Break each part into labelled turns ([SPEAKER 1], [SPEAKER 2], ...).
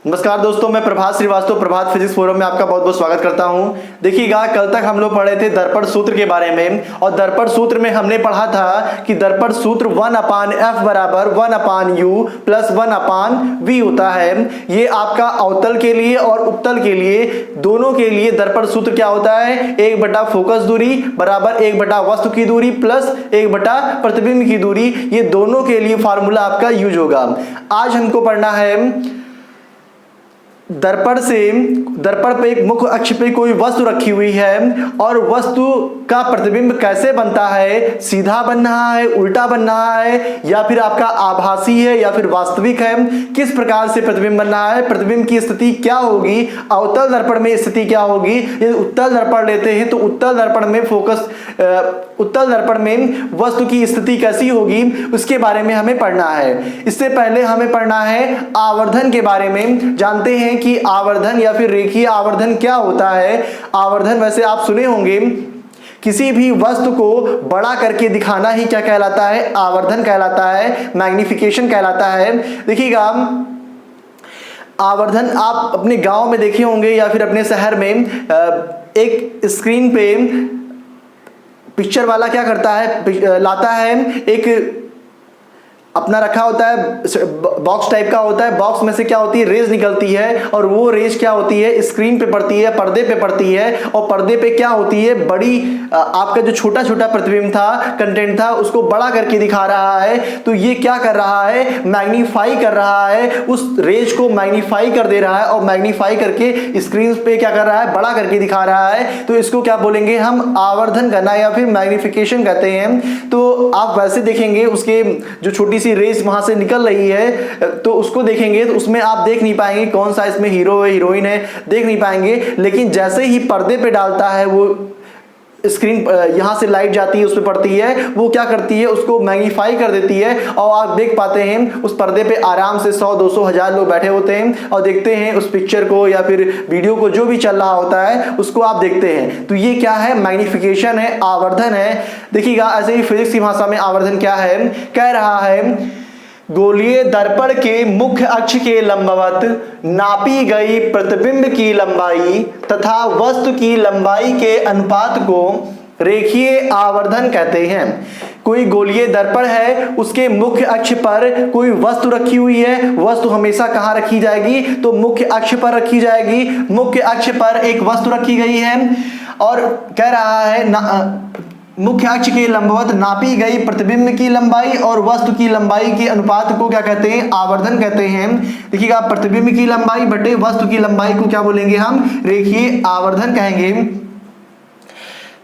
[SPEAKER 1] नमस्कार दोस्तों, मैं प्रभात श्रीवास्तव प्रभात फिजिक्स फोरम में आपका बहुत बहुत स्वागत करता हूं। देखिएगा, कल तक हम लोग पढ़े थे दर्पण सूत्र के बारे में, और दर्पण सूत्र में हमने पढ़ा था कि दर्पण सूत्र 1/f बराबर 1/u प्लस 1/v होता है। ये आपका अवतल के लिए और उत्तल के लिए, दोनों के लिए दर्पण सूत्र क्या होता है, 1 फोकस दूरी बराबर 1 वस्तु की दूरी प्लस 1 प्रतिबिंब की दूरी। ये दोनों के लिए फार्मूला आपका यूज होगा। आज हमको पढ़ना है दर्पण पे एक मुख्य अक्ष पे कोई वस्तु रखी हुई है और वस्तु का प्रतिबिंब कैसे बनता है, सीधा बन रहा है, उल्टा बन रहा है, या फिर आपका आभासी है या फिर वास्तविक है, किस प्रकार से प्रतिबिंब बन रहा है, प्रतिबिंब की स्थिति क्या होगी, अवतल दर्पण में स्थिति क्या होगी। यदि उत्तल दर्पण लेते हैं तो उत्तल दर्पण में वस्तु की स्थिति कैसी होगी, उसके बारे में हमें पढ़ना है। इससे पहले हमें पढ़ना है आवर्धन के बारे में। जानते हैं कि आवर्धन या फिर रेखीय आवर्धन क्या होता है। आवर्धन वैसे आप सुने होंगे, किसी भी वस्तु को बड़ा करके दिखाना ही क्या कहलाता है, आवर्धन कहलाता है, मैग्निफिकेशन कहलाता है। देखिएगा, आवर्धन आप अपने गांव में देखे होंगे या फिर अपने शहर में, एक स्क्रीन पे पिक्चर वाला क्या करता है, लाता है, एक अपना रखा होता है, बॉक्स टाइप का होता है, बॉक्स में से क्या होती है, रेज निकलती है, और वो रेज क्या होती है, स्क्रीन पे पड़ती है, पर्दे पे पड़ती है, और पर्दे पे क्या होती है, बड़ी आपका जो छोटा छोटा प्रतिबिंब था, कंटेंट था, उसको बड़ा करके दिखा रहा है। तो ये क्या कर रहा है, मैग्नीफाई कर रहा है, उस रेज को मैग्नीफाई कर दे रहा है, और मैग्नीफाई करके स्क्रीन पे क्या कर रहा है, बड़ा करके दिखा रहा है। तो इसको क्या बोलेंगे हम, आवर्धन करना या फिर मैग्निफिकेशन कहते हैं। तो आप वैसे देखेंगे, उसके जो छोटी सी रेस वहां से निकल रही है, तो उसको देखेंगे तो उसमें आप देख नहीं पाएंगे कौन सा इसमें हीरो है, हीरोइन है, देख नहीं पाएंगे। लेकिन जैसे ही पर्दे पे डालता है, वो स्क्रीन यहां से लाइट जाती है, उस पे पड़ती है, वो क्या करती है, उसको मैग्नीफाई कर देती है, और आप देख पाते हैं उस पर्दे पे आराम से 100, 200, 1000 लोग बैठे होते हैं और देखते हैं उस पिक्चर को या फिर वीडियो को, जो भी चल रहा होता है उसको आप देखते हैं। तो ये क्या है, मैग्निफिकेशन है, आवर्धन है। देखिएगा, ऐसे ही फिजिक्स की भाषा में आवर्धन क्या है, कह रहा है गोलीय दर्पण के मुख्य अक्ष के लंबवत नापी गई प्रतिबिंब की लंबाई तथा वस्तु की लंबाई के अनुपात को रेखीय आवर्धन कहते हैं। कोई गोलीय दर्पण है, उसके मुख्य अक्ष पर कोई वस्तु रखी हुई है। वस्तु हमेशा कहाँ रखी जाएगी, तो मुख्य अक्ष पर रखी जाएगी। मुख्य अक्ष पर एक वस्तु रखी गई है और कह रहा है मुख्य अक्ष के लंबवत नापी गई प्रतिबिंब की लंबाई और वस्तु की लंबाई के अनुपात को क्या कहते हैं, आवर्धन कहते हैं। देखिएगा, प्रतिबिंब की लंबाई बटे वस्तु की लंबाई को क्या बोलेंगे हम, रेखीय आवर्धन कहेंगे।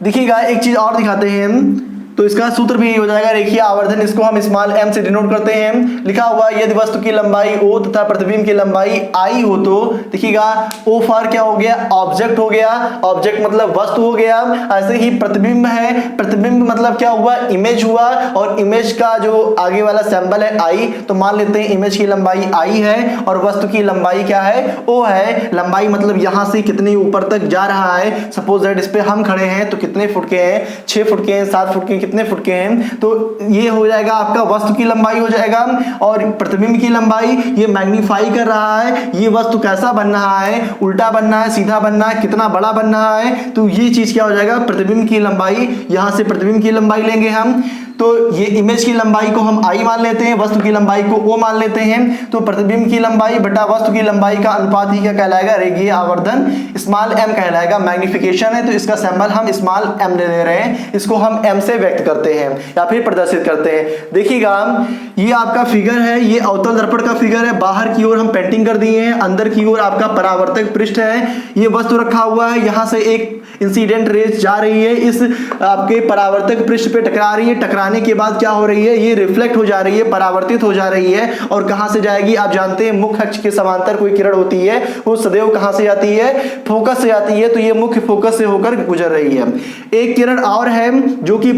[SPEAKER 1] देखिएगा, एक चीज और दिखाते हैं हम, तो इसका सूत्र भी हो जाएगा रेखीय आवर्धन। इसको हम स्मॉल m से डिनोट करते हैं। लिखा हुआ, यदि वस्तु की लंबाई o तथा प्रतिबिंब की लंबाई i हो तो, देखिएगा, o फॉर क्या हो गया, ऑब्जेक्ट हो गया, ऑब्जेक्ट मतलब वस्तु हो गया। ऐसे ही प्रतिबिंब है, प्रतिबिंब मतलब क्या हुआ, इमेज हुआ, और इमेज का जो आगे वाला सिंबल है i, तो मान लेते हैं इमेज की लंबाई i है और वस्तु की लंबाई क्या है, o है। लंबाई मतलब यहां से कितने ऊपर तक जा रहा है। सपोज दैट इस पे हम खड़े हैं तो कितने फुट के हैं, 6 फुट के हैं, 7 फुट के, कितने फुट के हैं, तो ये हो जाएगा आपका वस्तु की लंबाई हो जाएगा। और प्रतिबिंब की लंबाई, ये मैग्नीफाई कर रहा है, ये वस्तु कैसा बन रहा है, उल्टा बन रहा है, सीधा बन रहा है, कितना बड़ा बन रहा है। तो ये चीज क्या हो जाएगा, प्रतिबिंब की लंबाई। यहां से प्रतिबिंब की लंबाई लेंगे हम, तो ये इमेज की लंबाई को हम i मान लेते हैं, वस्तु की लंबाई को o मान लेते हैं। तो प्रतिबिंब की लंबाई बटा वस्तु की लंबाई का अनुपात ही क्या कहलाएगा, रेखीय आवर्धन, स्मॉल m कहलाएगा। मैग्निफिकेशन है तो इसका सिंबल हम स्मॉल m ले रहे हैं, इसको हम m से व्यक्त करते हैं या फिर प्रदर्शित करते हैं। देखिएगा, ये आपका फिगर है, ये अवतल दर्पण का फिगर है। बाहर की ओर हम पेंटिंग कर दिए हैं, अंदर की ओर आपका परावर्तक पृष्ठ है। ये वस्तु रखा हुआ है, यहाँ से एक इंसिडेंट रेज जा रही है, इस आपके परावर्तक पृष्ठ पे टकरा रही है। टकराने के बाद क्या हो रही है, ये रिफ्लेक्ट हो जा रही है, परावर्तित हो जा रही है, और कहां से जाएगी, आप जानते हैं मुख्य अक्ष के समांतर कोई किरण होती है, वो सदैव कहां से आती है, फोकस से आती है। तो ये मुख्य फोकस से होकर गुजर रही है। एक किरण और है जो कि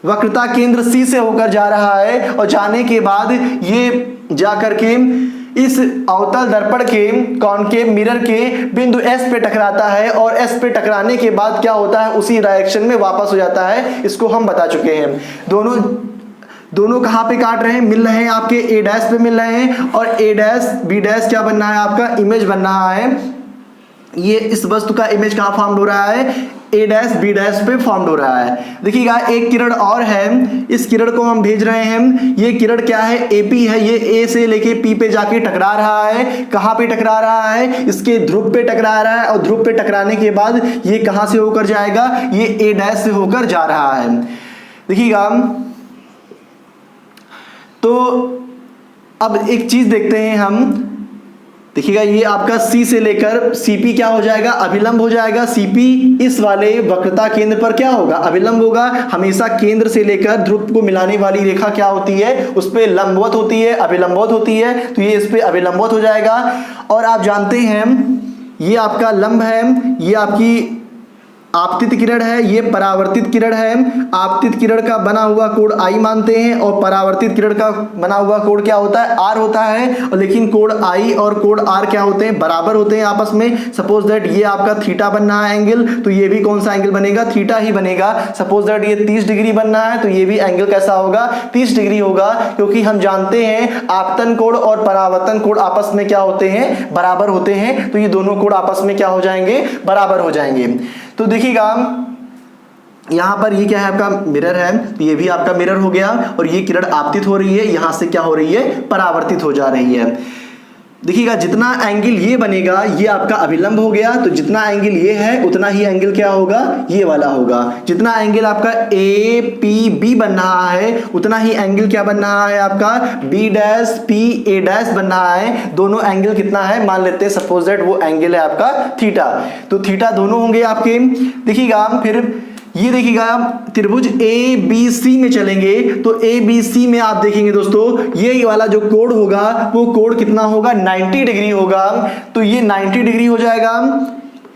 [SPEAKER 1] वक्रता केंद्र C से होकर जा रहा है, और जाने के बाद ये जाकर के इस अवतल दर्पण के कॉनकेव मिरर के बिंदु S पे टकराता है, और S पे टकराने के बाद क्या होता है, उसी डायरेक्शन में वापस हो जाता है। इसको हम बता चुके हैं। दोनों कहाँ पे काट रहे हैं, मिल रहे हैं आपके ए डैश पे मिल रहे हैं, और ए डैश बी डैश क्या बन रहा है आपका, इमेज बन रहा है। ये इस वस्तु का इमेज कहाँ फॉर्म हो रहा है, ए डैश बी डैश पे फॉर्म हो रहा है। देखिएगा एक किरण और है, इस किरण को हम भेज रहे हैं। ये किरण क्या है, एपी है, ये ए से लेके पी पे जाके टकरा रहा है। कहाँ पे टकरा रहा है, इसके ध्रुव पे टकरा रहा है, और ध्रुव पे टकराने के बाद ये कहाँ से होकर जाएगा, ये ए डैश से होकर जा रहा है। देखिएगा तो अब एक चीज देखते हैं हम। देखिएगा ये आपका C से लेकर CP क्या हो जाएगा, अभिलंब हो जाएगा। CP इस वाले वक्रता केंद्र पर क्या होगा, अभिलंब होगा। हमेशा केंद्र से लेकर ध्रुव को मिलाने वाली रेखा क्या होती है, उस पे लंबवत होती है, अभिलंबवत होती है, तो ये इस पे अभिलंबवत हो जाएगा। और आप जानते हैं ये आपका लंब है, ये आपकी आपतित किरण है, ये परावर्तित किरण है। आपतित किरण का बना हुआ कोण I मानते हैं, और परावर्तित किरण का बना हुआ कोण क्या होता है, R होता है। और लेकिन कोण I और कोण R क्या होते हैं, बराबर होते हैं आपस में। सपोज दैट ये आपका थीटा बन रहा है एंगल, तो ये भी कौन सा एंगल बनेगा, थीटा ही बनेगा। सपोज दैट ये 30 डिग्री बन रहा है, तो ये भी एंगल कैसा होगा, 30 डिग्री होगा। क्योंकि हम जानते हैं आपतन कोण और परावर्तन कोण आपस में क्या होते हैं, बराबर होते हैं। तो ये दोनों कोण आपस में क्या हो जाएंगे, बराबर हो जाएंगे। तो देखिएगा यहां पर ये क्या है, आपका मिरर है, तो ये भी आपका मिरर हो गया। और ये किरण आपतित हो रही है, यहां से क्या हो रही है, परावर्तित हो जा रही है। देखिएगा जितना एंगल ये बनेगा ये आपका अभिलंब हो गया, तो जितना एंगल ये है उतना ही एंगल क्या होगा, ये वाला होगा। जितना एंगल आपका ए पी बी बन रहा है उतना ही एंगल क्या बन रहा है आपका, B dash P A dash बन रहा है। दोनों एंगल कितना है, मान लेते हैं सपोज दैट वो एंगल है आपका थीटा, तो थीटा दोनों होंगे आपके। देखिएगा फिर ये देखिएगा त्रिभुज ए बी सी में चलेंगे, तो ए बी सी में आप देखेंगे दोस्तों ये वाला जो कोण होगा वो कोण कितना होगा, 90 डिग्री होगा। तो ये 90 डिग्री हो जाएगा,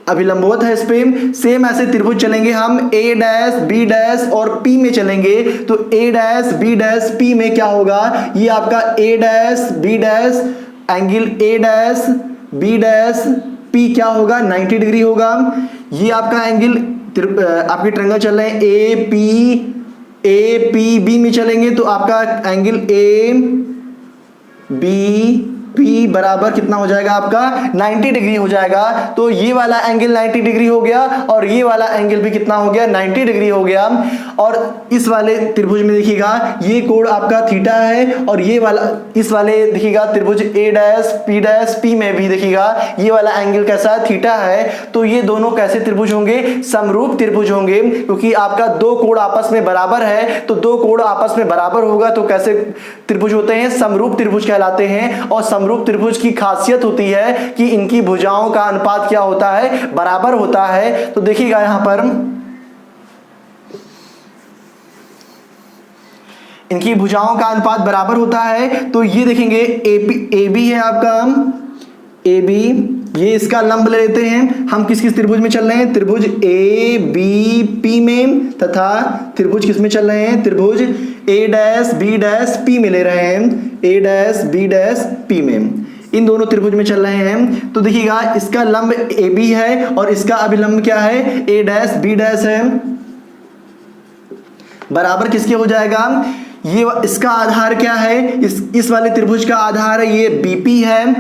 [SPEAKER 1] अभिलंबवत है इस पे। सेम ऐसे त्रिभुज चलेंगे हम ए डैश बी डैश और पी में चलेंगे, तो A dash B dash P में क्या होगा, ये आपका A dash B dash angle A dash B dash P क्या होगा, 90 डिग्री होगा। ये आपका एंगल आपके ट्रायंगल चल रहे हैं ए पी बी में चलेंगे, तो आपका एंगल ए बी पी बराबर कितना हो जाएगा आपका, 90 डिग्री हो जाएगा। तो ये वाला एंगल 90 डिग्री हो गया, और ये वाला एंगल भी कितना हो गया, 90 डिग्री हो गया। और इस वाले त्रिभुज में देखिएगा ये कोण आपका थीटा है, और ये वाला इस वाले देखिएगा त्रिभुज ए डैश पी में भी देखिएगा ये वाला एंगल कैसा है, थीटा है। तो ये दोनों कैसे त्रिभुज होंगे, समरूप त्रिभुज होंगे। क्योंकि आपका दो कोण आपस में बराबर है, तो दो कोण आपस में बराबर होगा तो कैसे त्रिभुज होते हैं, समरूप त्रिभुज कहलाते हैं। और समरूप त्रिभुज की खासियत होती है कि इनकी भुजाओं का अनुपात क्या होता है, बराबर होता है। तो देखिएगा यहां पर इनकी भुजाओं का अनुपात बराबर होता है। तो ये देखेंगे ए बी है आपका, ए बी ये इसका लंब ले लेते हैं हम। किस किस त्रिभुज में चल रहे हैं, त्रिभुज ए बी पी में, तथा त्रिभुज किस में चल रहे हैं, त्रिभुज ए डैश बी डैश पी में ले रहे हैं, ए डैश बी डैश पी में, इन दोनों त्रिभुज में चल रहे हैं। तो देखिएगा इसका लंब ए बी है और इसका अभिलंब क्या है, ए डैश बी डैश है, बराबर किसके हो जाएगा, ये इसका आधार क्या है, इस वाले त्रिभुज का आधार है ये बीपी है,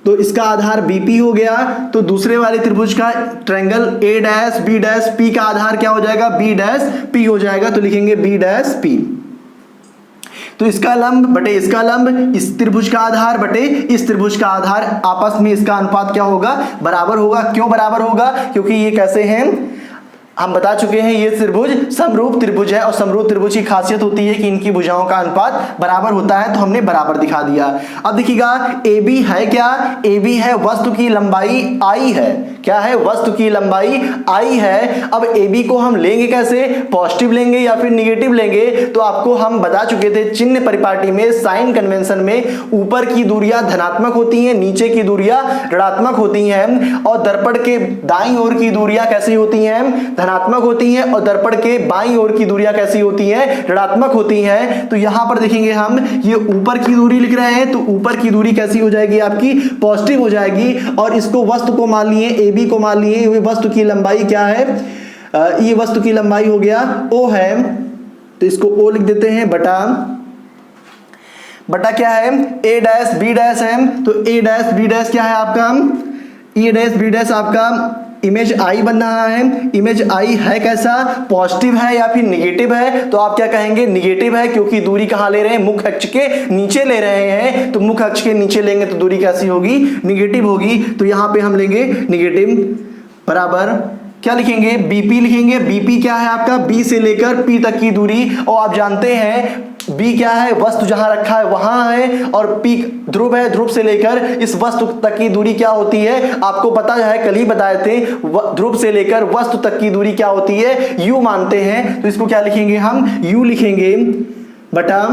[SPEAKER 1] तो इसका आधार बीपी हो गया। तो दूसरे वाले त्रिभुज का triangle A dash B dash P का आधार क्या हो जाएगा, बी डैश पी हो जाएगा। तो लिखेंगे बी डैश पी। तो इसका लंब बटे इसका लंब, इस त्रिभुज का आधार बटे इस त्रिभुज का आधार, आपस में इसका अनुपात क्या होगा, बराबर होगा। क्यों बराबर होगा, क्योंकि ये कैसे हैं, हम बता चुके हैं ये त्रिभुज समरूप त्रिभुज है। और समरूप त्रिभुज की खासियत होती है कि इनकी भुजाओं का अनुपात बराबर होता है, तो हमने बराबर दिखा दिया। अब देखिएगा ए बी है क्या, ए बी है वस्तु की लंबाई आई है, क्या है, वस्तु की लंबाई आई है। अब ए बी को हम लेंगे कैसे, पॉजिटिव लेंगे या फिर निगेटिव लेंगे, तो आपको हम बता चुके थे चिन्ह परिपाटी में, साइन कन्वेंशन में, ऊपर की दूरियां धनात्मक होती हैं, नीचे की दूरियां ऋणात्मक होती हैं। और दर्पण के दाईं ओर की दूरियां कैसी होती हैं, धनात्मक होती हैं, और दर्पण के बाईं ओर की दूरियां कैसी होती हैं, ऋणात्मक होती हैं। तो यहां पर देखेंगे हम ये ऊपर की दूरी लिख रहे हैं, तो ऊपर की दूरी कैसी हो जाएगी आपकी, पॉजिटिव हो जाएगी। और इसको वस्तु को मान लिए, ए बी को मान लिए, वस्तु की लंबाई क्या है, ये वस्तु की लंबाई हो गया ओ है, तो इसको ओ लिख देते हैं बटा बटा क्या है ए डैश बी डैश है, तो ए डैश बी डैश क्या है आपका, ए डैश बी डैश आपका इमेज आई बन रहा है। इमेज आई है कैसा, पॉजिटिव है या फिर निगेटिव है, तो आप क्या कहेंगे निगेटिव है, क्योंकि दूरी कहाँ ले रहे हैं, मुख्य अक्ष के नीचे ले रहे हैं, तो मुख्य अक्ष के नीचे लेंगे तो दूरी कैसी होगी, निगेटिव होगी। तो यहाँ पे हम लेंगे निगेटिव बराबर क्या लिखेंगे, बीपी लिखेंगे। बीपी क्या है आपका, बी से लेकर पी तक की दूरी, और आप जानते हैं बी क्या है, वस्तु जहां रखा है वहां है, और पी ध्रुव है, ध्रुव से लेकर इस वस्तु तक की दूरी क्या होती है, आपको पता है, कल ही बताए थे, ध्रुव से लेकर वस्तु तक की दूरी क्या होती है, यू मानते हैं। तो इसको क्या लिखेंगे हम, यू लिखेंगे बटा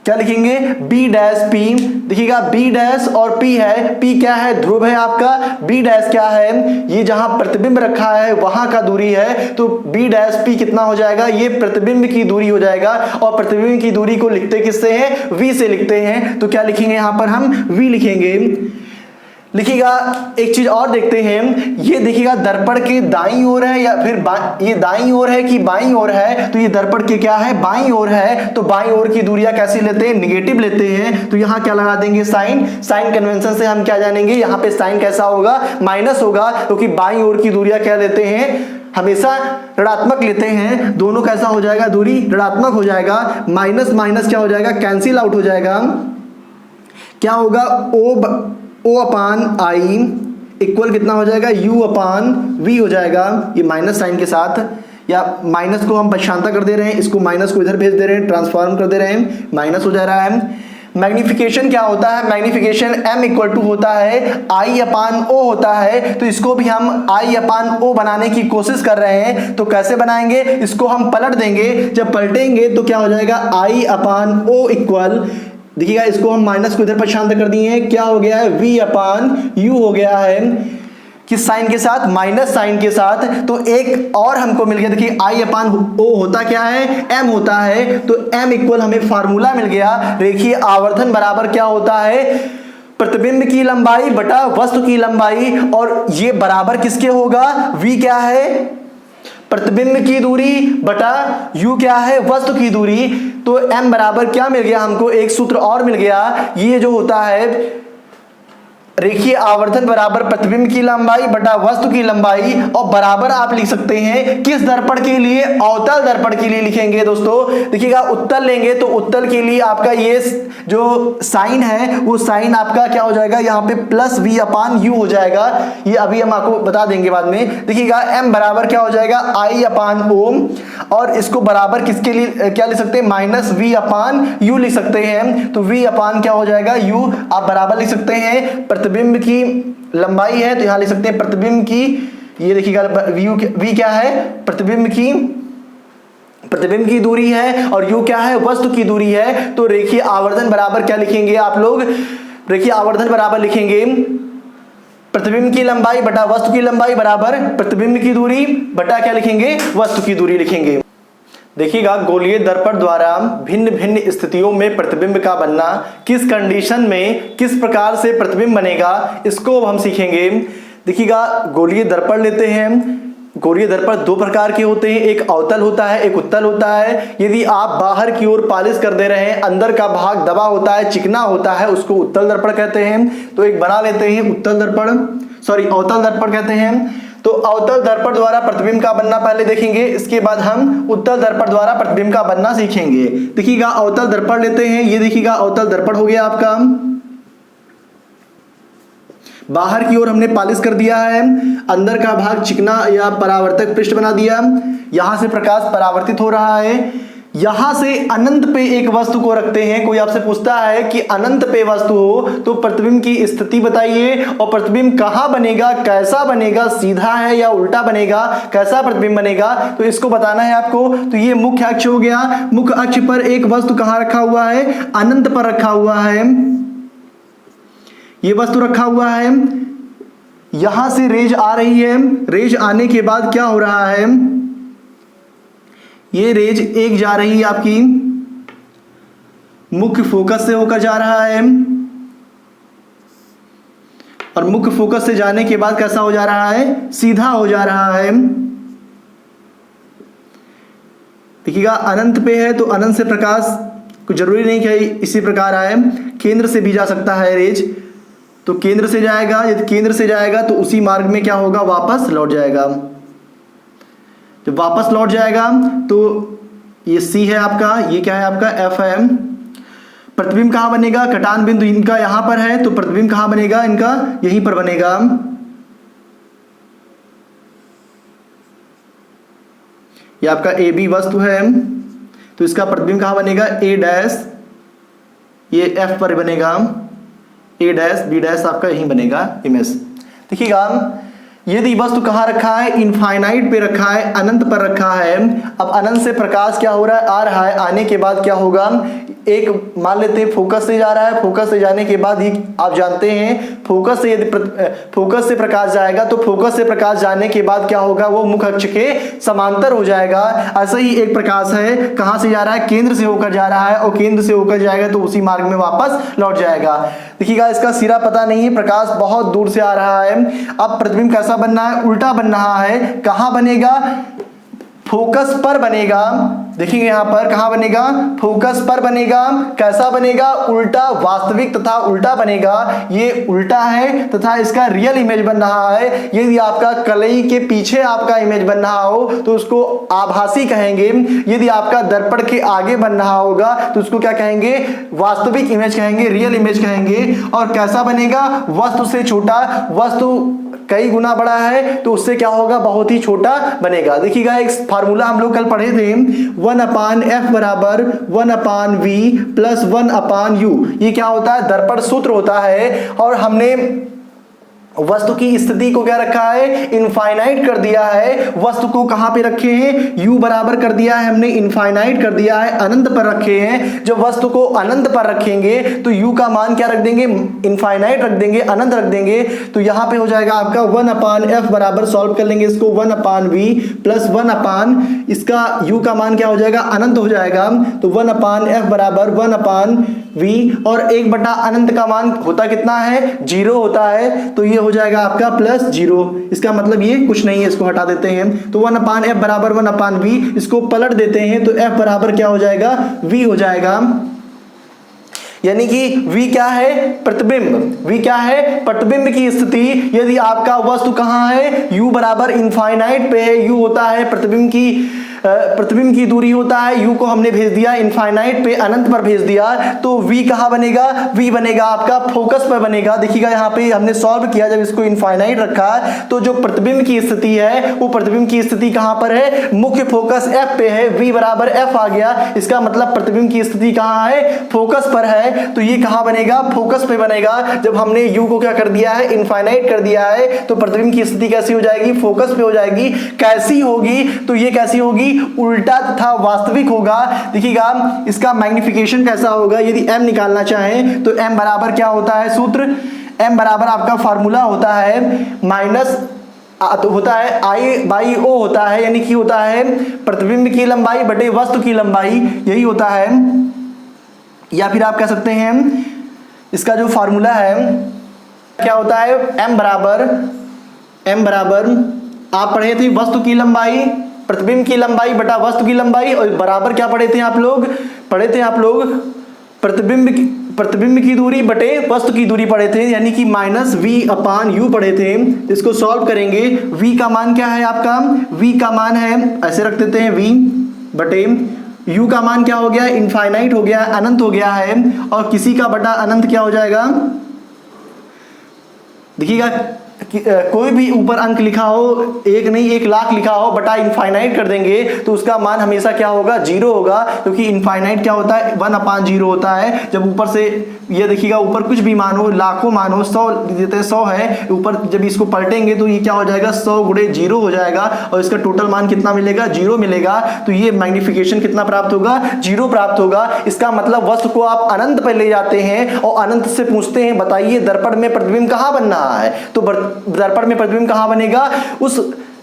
[SPEAKER 1] क्या लिखेंगे, बी डैश पी। देखिएगा बी डैश और पी है, पी क्या है, ध्रुव है आपका, बी डैश क्या है, ये जहां प्रतिबिंब रखा है वहां का दूरी है, तो बी डैश पी कितना हो जाएगा, ये प्रतिबिंब की दूरी हो जाएगा, और प्रतिबिंब की दूरी को लिखते किससे हैं, वी से लिखते हैं। तो क्या लिखेंगे यहां पर हम, वी लिखेंगे। लिखिएगा एक चीज और देखते हैं, ये देखिएगा दर्पण के दाईं ओर है या फिर ये दाईं ओर है कि बाईं ओर है, तो ये दर्पण के क्या है, बाईं ओर है, तो बाईं ओर की दूरियां कैसी लेते हैं, निगेटिव लेते हैं। तो यहाँ क्या लगा देंगे, साइन। साइन कन्वेंशन से हम क्या जानेंगे, यहाँ पे साइन कैसा होगा, माइनस होगा, क्योंकि बाईं ओर की दूरियां क्या लेते हैं, हमेशा ऋणात्मक लेते हैं। दोनों कैसा हो जाएगा, दूरी ऋणात्मक हो जाएगा, माइनस माइनस क्या हो जाएगा, कैंसिल आउट हो जाएगा। क्या होगा, ओ अपान आई इक्वल कितना हो जाएगा, यू अपान वी हो जाएगा, ये माइनस साइन के साथ, या माइनस को हम पक्षांतर कर दे रहे हैं, इसको माइनस को इधर भेज दे रहे हैं, ट्रांसफॉर्म कर दे रहे हैं, माइनस हो जा रहा है। मैग्निफिकेशन क्या होता है, मैग्निफिकेशन m इक्वल टू होता है आई अपान ओ होता है, तो इसको भी हम आई अपान ओ बनाने की कोशिश कर रहे हैं। तो कैसे बनाएंगे, इसको हम पलट देंगे, जब पलटेंगे तो क्या हो जाएगा, आई अपान ओ इक्वल, देखिएगा इसको हम माइनस को इधर पर शांत कर दिए हैं, क्या हो गया है, v अपान यू हो गया है, किस साइन के साथ, माइनस साइन के साथ। तो एक और हमको मिल गया, देखिए i अपान o होता क्या है, m होता है, तो m इक्वल हमें फार्मूला मिल गया, रेखीय आवर्धन बराबर क्या होता है, प्रतिबिंब की लंबाई बटा वस्तु की लंबाई, और ये बराबर किसके होगा, v क्या है, प्रतिबिंब की दूरी बटा u क्या है, वस्तु की दूरी। तो m बराबर क्या मिल गया हमको, एक सूत्र और मिल गया, ये जो होता है रेखीय आवर्धन बराबर प्रतिबिंब की लंबाई बटा वस्तु की लंबाई, और बराबर आप लिख सकते हैं किस दर्पण के लिए, अवतल दर्पण के लिए लिखेंगे दोस्तों। देखिएगा उत्तल लेंगे तो उत्तल के लिए आपका ये जो साइन है वो साइन आपका क्या हो जाएगा, यहाँ पे प्लस v अपान यू हो जाएगा, ये अभी हम आपको बता देंगे बाद में। देखिएगा m बराबर क्या हो जाएगा, i अपान ओ, और इसको बराबर किसके लिए क्या लिख सकते हैं, माइनस v अपान यू लिख सकते हैं। तो v अपान क्या हो जाएगा, u, आप बराबर लिख सकते हैं प्रतिबिंब की लंबाई है, तो यहां लिख सकते हैं प्रतिबिंब की, ये देखिएगा v क्या है, प्रतिबिंब की दूरी है, और u क्या है, वस्तु की दूरी है। तो रेखीय आवर्धन बराबर क्या लिखेंगे आप लोग, रेखीय आवर्धन बराबर लिखेंगे प्रतिबिंब की लंबाई बटा वस्तु की लंबाई बराबर प्रतिबिंब की दूरी बटा क्या लिखेंगे, वस्तु की दूरी लिखेंगे। देखिएगा गोलीय दर्पण द्वारा भिन्न भिन्न स्थितियों में प्रतिबिंब का बनना, किस कंडीशन में किस प्रकार से प्रतिबिंब बनेगा, इसको हम सीखेंगे। देखिएगा गोलीय दर्पण लेते हैं, गोलीय दर्पण दो प्रकार के होते हैं, एक अवतल होता है, एक उत्तल होता है। यदि आप बाहर की ओर पॉलिश कर दे रहे हैं, अंदर का भाग दबा होता है, चिकना होता है, उसको उत्तल दर्पण कहते हैं। तो एक बना लेते हैं उत्तल दर्पण, अवतल दर्पण कहते हैं। तो अवतल दर्पण द्वारा प्रतिबिंब का बनना पहले देखेंगे, इसके बाद हम उत्तल दर्पण द्वारा प्रतिबिंब का बनना सीखेंगे। देखिएगा अवतल दर्पण लेते हैं, ये देखिएगा अवतल दर्पण हो गया आपका, बाहर की ओर हमने पॉलिश कर दिया है, अंदर का भाग चिकना या परावर्तक पृष्ठ बना दिया, यहां से प्रकाश परावर्तित हो रहा है। यहां से अनंत पे एक वस्तु को रखते हैं, कोई आपसे पूछता है कि अनंत पे वस्तु हो तो प्रतिबिंब की स्थिति बताइए, और प्रतिबिंब कहां बनेगा, कैसा बनेगा, सीधा है या उल्टा बनेगा, कैसा प्रतिबिंब बनेगा, तो इसको बताना है आपको। तो ये मुख्य अक्ष हो गया, मुख्य अक्ष पर एक वस्तु कहां रखा हुआ है, अनंत पर रखा हुआ है, ये वस्तु रखा हुआ है, यहां से रेज आ रही है, रेज आने के बाद क्या हो रहा है, ये रेज एक जा रही है आपकी मुख्य फोकस से होकर जा रहा है, और मुख्य फोकस से जाने के बाद कैसा हो जा रहा है, सीधा हो जा रहा है। देखिएगा अनंत पे है तो अनंत से प्रकाश कोई जरूरी नहीं कि इसी प्रकार आए, केंद्र से भी जा सकता है रेज। तो केंद्र से जाएगा, यदि केंद्र से जाएगा तो उसी मार्ग में क्या होगा, वापस लौट जाएगा। जब वापस लौट जाएगा तो ये सी है आपका, ये क्या है आपका एफ है। प्रतिबिंब कहाँ बनेगा, कटान बिंदु इनका यहां पर है, तो प्रतिबिंब कहाँ बनेगा इनका, यहीं पर बनेगा। ये आपका ए बी वस्तु है, तो इसका प्रतिबिंब कहाँ बनेगा, ए डैश, ये एफ पर बनेगा, ए डैश बी डैश आपका यहीं बनेगा इमेज। देखिएगा यदि वस्तु कहाँ रखा है, इनफाइनाइट पे रखा है, अनंत पर रखा है। अब अनंत से प्रकाश क्या हो रहा है, आ रहा है, आने के बाद क्या होगा, एक मान लेते हैं फोकस से जा रहा है, फोकस से जाने के बाद ही आप जानते हैं फोकस से यदि फोकस से प्रकाश जाएगा तो फोकस से प्रकाश जाने के बाद क्या होगा, वो मुख्य अक्ष के समांतर हो जाएगा। ऐसा ही एक प्रकाश है, कहाँ से जा रहा है, केंद्र से होकर जा रहा है, और केंद्र से होकर जाएगा तो उसी मार्ग में वापस लौट जाएगा। देखिएगा इसका सिरा पता नहीं है, प्रकाश बहुत दूर से आ रहा है। अब प्रतिबिंब कैसा बनना है, उल्टा बन रहा है। कहाँ बनेगा, फोकस पर बनेगा। देखिए यहां पर कहां बनेगा, फोकस पर बनेगा। कैसा बनेगा, उल्टा, वास्तविक तथा उल्टा बनेगा। ये उल्टा है तथा इसका रियल इमेज बन रहा है। यदि आपका कलई के पीछे आपका इमेज बन रहा हो तो उसको आभासी कहेंगे। यदि आपका दर्पण के आगे बन रहा होगा तो उसको क्या कहेंगे, वास्तविक इमेज कहेंगे, रियल इमेज कहेंगे। और कैसा बनेगा, वस्तु से छोटा, वस्तु कई गुना बड़ा है तो उससे क्या होगा, बहुत ही छोटा बनेगा। देखिएगा एक फार्मूला हम लोग कल पढ़े थे, 1/f बराबर 1/v प्लस 1/u। ये क्या होता है, दर्पण सूत्र होता है। और हमने वस्तु की स्थिति को क्या रखा है, इनफाइनाइट कर दिया है। वस्तु को कहां पे रखे हैं, u बराबर कर दिया है हमने, इनफाइनाइट कर दिया है, अनंत पर रखे हैं। जब वस्तु को अनंत पर रखेंगे तो u का मान क्या रख देंगे, इनफाइनाइट रख देंगे, अनंत रख देंगे। तो यहां पे हो जाएगा आपका 1/f बराबर, सॉल्व कर लेंगे इसको, 1/v प्लस 1/, इसका u का मान क्या हो जाएगा, अनंत हो जाएगा। तो 1/f बराबर 1/v, और 1 अनंत का मान होता कितना है, 0 होता है। तो ये हो जाएगा आपका प्लस 0। इसका मतलब ये कुछ नहीं है, इसको हटा देते हैं। तो 1/f बराबर 1/v, इसको पलट देते हैं तो f बराबर क्या हो जाएगा, v हो जाएगा। यानी कि v क्या है, प्रतिबिंब, v क्या है, प्रतिबिंब की स्थिति। यदि आपका वस्तु कहाँ है, u बराबर इनफाइनाइट पे है, u होता है प्रतिबिंब की दूरी होता है, u को हमने भेज दिया इनफाइनाइट पे, अनंत पर भेज दिया। तो v कहाँ बनेगा, v बनेगा आपका फोकस पर बनेगा। देखिएगा यहाँ पे हमने सॉल्व किया, जब इसको इनफाइनाइट रखा तो जो प्रतिबिंब की स्थिति है वो प्रतिबिंब की स्थिति कहाँ पर है, मुख्य फोकस f पे है, v बराबर f आ गया। इसका मतलब प्रतिबिंब की स्थिति कहाँ है, फोकस पर है। तो ये कहाँ बनेगा, फोकस पे बनेगा। जब हमने u को क्या कर दिया है, इनफाइनाइट कर दिया है, तो प्रतिबिंब की स्थिति कैसी हो जाएगी, फोकस पे हो जाएगी। कैसी होगी, तो ये कैसी होगी, उल्टा तथा वास्तविक होगा। देखिएगा इसका मैग्निफिकेशन कैसा होगा, यदि m निकालना चाहें तो m बराबर क्या होता है, सूत्र m बराबर आपका फार्मूला होता है माइनस तो होता है I/O होता है, यानी कि होता है प्रतिबिंब की लंबाई बटे वस्तु की लंबाई, यही होता है। या फिर आप कह सकते हैं इसका जो फार्मूला है क्या होता है, m बराबर आप पढ़े थे वस्तु की लंबाई, प्रतिबिंब की लंबाई बटा वस्तु की लंबाई, और बराबर क्या पढ़े थे आप लोग, प्रतिबिंब की दूरी बटे वस्तु की दूरी पढ़े थे, यानी कि -v/u पढ़े थे। इसको सॉल्व करेंगे, v का मान क्या है आपका, v का मान है, ऐसे रख देते हैं, v बटे u का मान क्या हो गया, इनफाइनाइट हो गया, अनंत हो गया है। और किसी का बटा अनंत क्या हो जाएगा, देखिएगा कोई भी ऊपर अंक लिखा हो, 1 नहीं 1 लाख लिखा हो, बटा इनफाइनाइट कर देंगे तो उसका मान हमेशा क्या होगा, 0 होगा। क्योंकि इनफाइनाइट क्या होता है, 1/0 होता है। जब ऊपर से ये देखिएगा ऊपर कुछ भी मान हो, लाखों मान हो, 100 देते 100 है ऊपर, जब इसको पलटेंगे तो ये क्या हो जाएगा, 100 × 0 हो जाएगा, और इसका टोटल मान कितना मिलेगा, 0 मिलेगा। तो ये मैग्निफिकेशन कितना प्राप्त होगा, 0 प्राप्त होगा। इसका मतलब वस्तु को आप अनंत पर ले जाते हैं और अनंत से पूछते हैं बताइए दर्पण में प्रतिबिंब कहाँ बन रहा है, तो दर्पण में प्रतिबिंब कहाँ बनेगा, उस